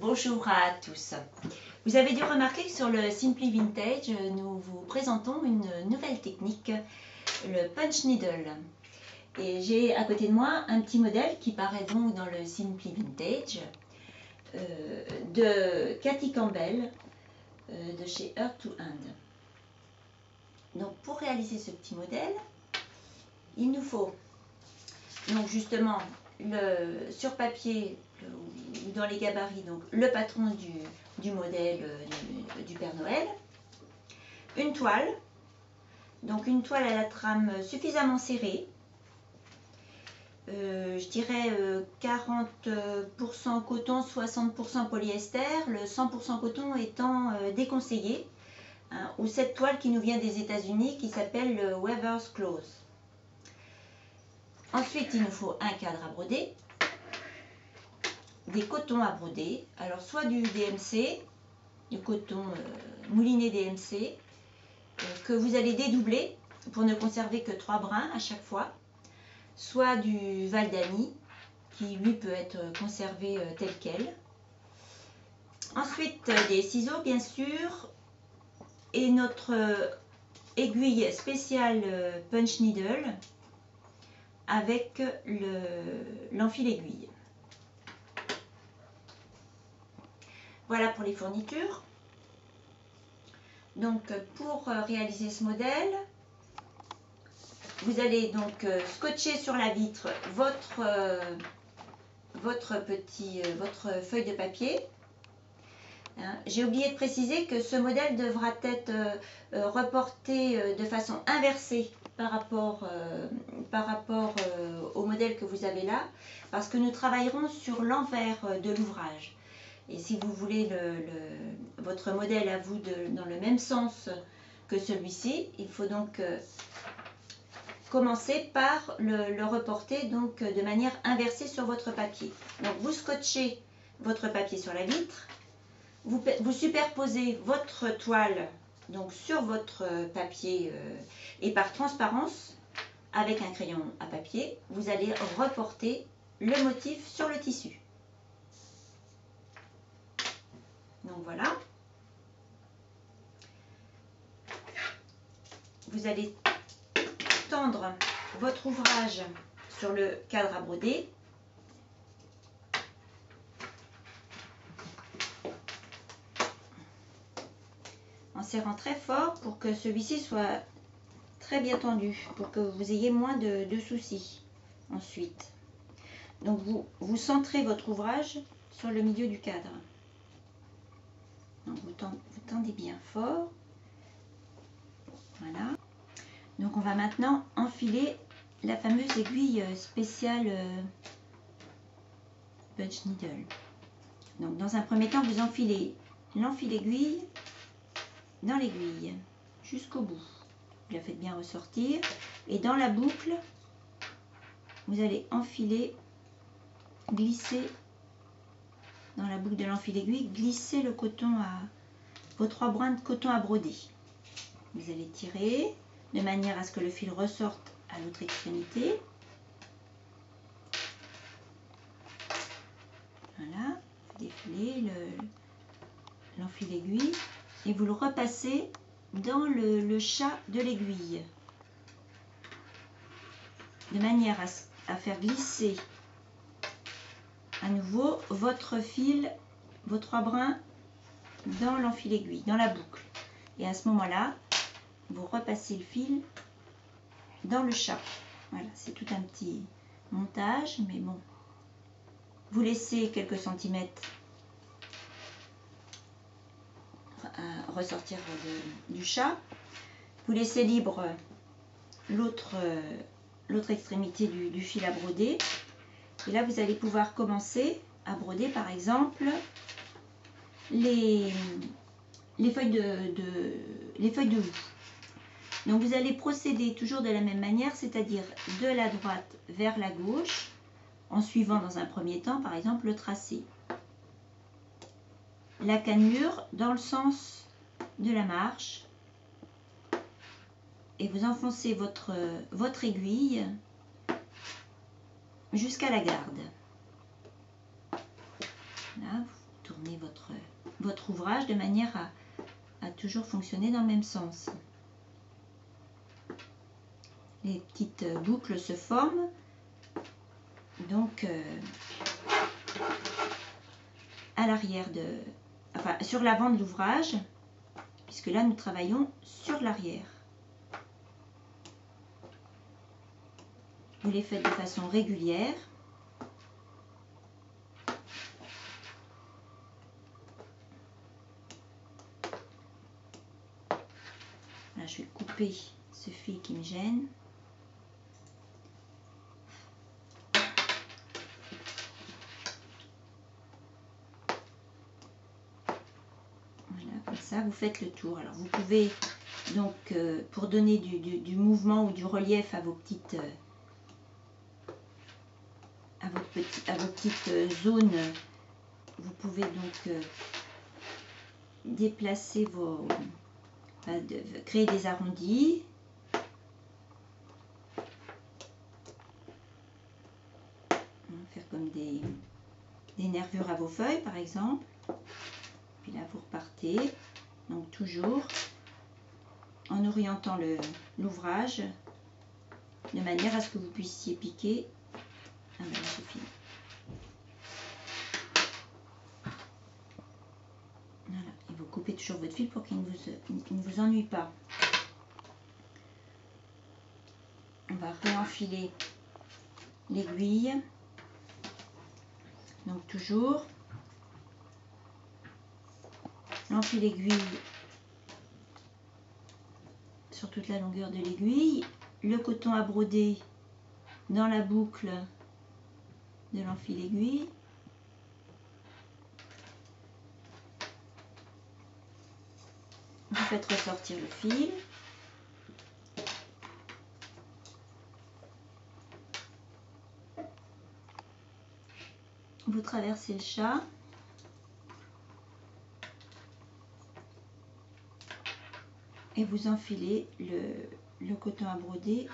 Bonjour à tous. Vous avez dû remarquer que sur le Simply Vintage, nous vous présentons une nouvelle technique, le punch needle. Et j'ai à côté de moi un petit modèle qui paraît donc dans le Simply Vintage de Cathy Campbell de chez Earth to Hand. Donc pour réaliser ce petit modèle, il nous faut donc justement sur papier ou dans les gabarits, donc le patron du modèle du Père Noël, une toile, donc une toile à la trame suffisamment serrée, je dirais 40% coton, 60% polyester, le 100% coton étant déconseillé, hein, ou cette toile qui nous vient des États-Unis qui s'appelle le Weaver's Cloth. Ensuite, il nous faut un cadre à broder, des cotons à broder, alors soit du DMC, du coton mouliné DMC, que vous allez dédoubler pour ne conserver que 3 brins à chaque fois, soit du Valdani, qui lui peut être conservé tel quel. Ensuite, des ciseaux bien sûr, et notre aiguille spéciale punch needle, avec l'enfil-aiguille. Voilà pour les fournitures. Donc pour réaliser ce modèle, vous allez donc scotcher sur la vitre votre feuille de papier. Hein, j'ai oublié de préciser que ce modèle devra être reporté de façon inversée par rapport au modèle que vous avez là, parce que nous travaillerons sur l'envers de l'ouvrage. Et si vous voulez votre modèle à vous dans le même sens que celui-ci, il faut donc commencer par le reporter donc de manière inversée sur votre papier. Donc vous scotchez votre papier sur la vitre, vous superposez votre toile donc sur votre papier et par transparence, avec un crayon à papier, vous allez reporter le motif sur le tissu. Donc voilà. Vous allez tendre votre ouvrage sur le cadre à broder. En serrant très fort pour que celui-ci soit très bien tendu, pour que vous ayez moins de soucis ensuite. Donc vous centrez votre ouvrage sur le milieu du cadre. Donc vous tendez bien fort. Voilà. Donc on va maintenant enfiler la fameuse aiguille spéciale punch needle. Donc dans un premier temps, vous enfilez l'enfil-aiguille dans l'aiguille jusqu'au bout. Vous la faites bien ressortir et dans la boucle, vous allez enfiler, glisser dans la boucle de l'enfil-aiguille, glisser le coton vos 3 brins de coton à broder. Vous allez tirer de manière à ce que le fil ressorte à l'autre extrémité. Voilà, vous défilez l'enfil-aiguille et vous le repassez dans le chat de l'aiguille, de manière à faire glisser à nouveau votre fil, vos 3 brins dans l'enfil-aiguille, dans la boucle. Et à ce moment-là, vous repassez le fil dans le chat. Voilà, c'est tout un petit montage, mais bon. Vous laissez quelques centimètres ressortir du chat. Vous laissez libre l'autre extrémité du fil à broder. Et là, vous allez pouvoir commencer à broder, par exemple, les feuilles de houx. Donc vous allez procéder toujours de la même manière, c'est-à-dire de la droite vers la gauche, en suivant dans un premier temps, par exemple, le tracé. La cannelure dans le sens de la marche. Et vous enfoncez votre aiguille jusqu'à la garde. Là, vous tourner votre ouvrage de manière à toujours fonctionner dans le même sens. Les petites boucles se forment donc à l'arrière enfin sur l'avant de l'ouvrage, puisque là nous travaillons sur l'arrière. Vous les faites de façon régulière. Là, je vais couper ce fil qui me gêne. Voilà, comme ça, vous faites le tour. Alors, vous pouvez donc, pour donner du mouvement ou du relief à vos petites, à vos petites zones, vous pouvez donc déplacer créer des arrondis. Faire comme des nervures à vos feuilles par exemple. Puis là vous repartez, donc toujours en orientant l'ouvrage de manière à ce que vous puissiez piquer. Ah ben là c'est fini. Voilà, et vous coupez toujours votre fil pour qu'il ne vous ennuie pas. On va réenfiler l'aiguille. Donc toujours, j'enfile l'aiguille sur toute la longueur de l'aiguille, le coton à broder dans la boucle de l'enfile aiguille. Vous faites ressortir le fil. Vous traversez le chat. Et vous enfilez le coton à broder.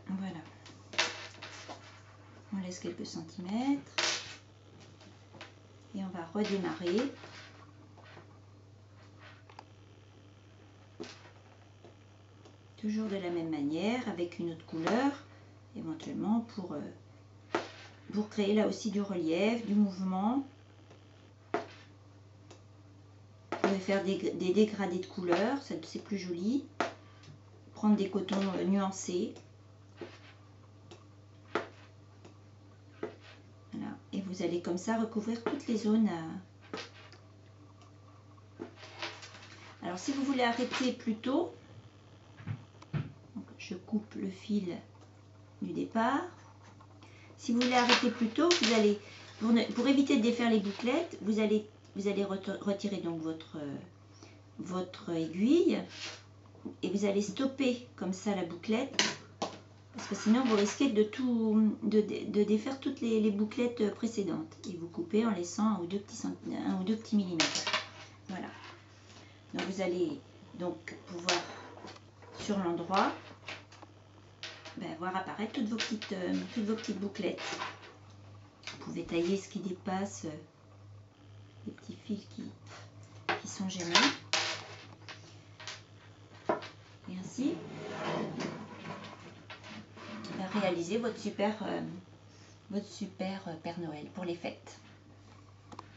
Voilà. On laisse quelques centimètres. Et on va redémarrer. Toujours de la même manière, avec une autre couleur, éventuellement pour créer là aussi du relief, du mouvement. Vous pouvez faire des dégradés de couleurs, c'est plus joli. Prendre des cotons nuancés. Voilà. Et vous allez comme ça recouvrir toutes les zones. Alors si vous voulez arrêter plus tôt, donc je coupe le fil du départ. Si vous voulez arrêter plus tôt, vous allez, pour éviter de défaire les bouclettes, vous allez retirer donc votre aiguille et vous allez stopper comme ça la bouclette, parce que sinon vous risquez de défaire toutes les bouclettes précédentes, et vous coupez en laissant un ou deux petits millimètres. Voilà. Donc vous allez donc pouvoir sur l'endroit voir apparaître toutes vos petites bouclettes. Vous pouvez tailler ce qui dépasse, les petits fils qui sont gênants. Et ainsi, réaliser votre super Père Noël pour les fêtes.